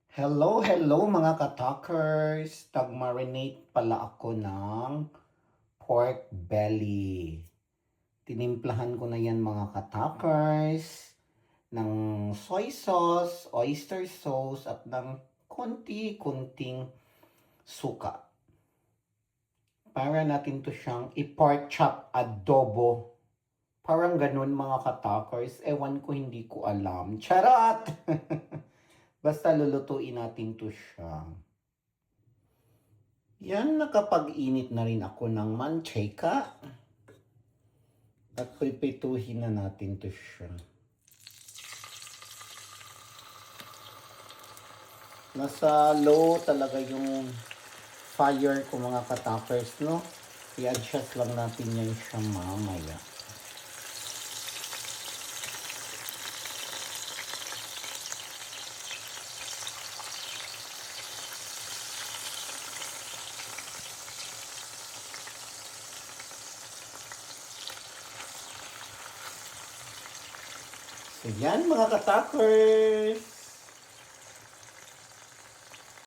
Hello mga ka-talkers! Tag-marinate pala ako ng pork belly. Tinimplahan ko na yan mga ka-talkers ng soy sauce, oyster sauce at ng konti-kunting suka. Para natin to siyang i-pork chop adobo. Parang ganun mga ka-talkers. Ewan ko, hindi ko alam. Charot! Basta lulutuin natin to siya. Yan, nakapag-init na rin ako ng mancheka. At pipituhin na natin to siya. Nasa low talaga yung fire ko mga ka-toppers, no? I-adjust lang natin yan siya mamaya. So yan mga ka-toppers.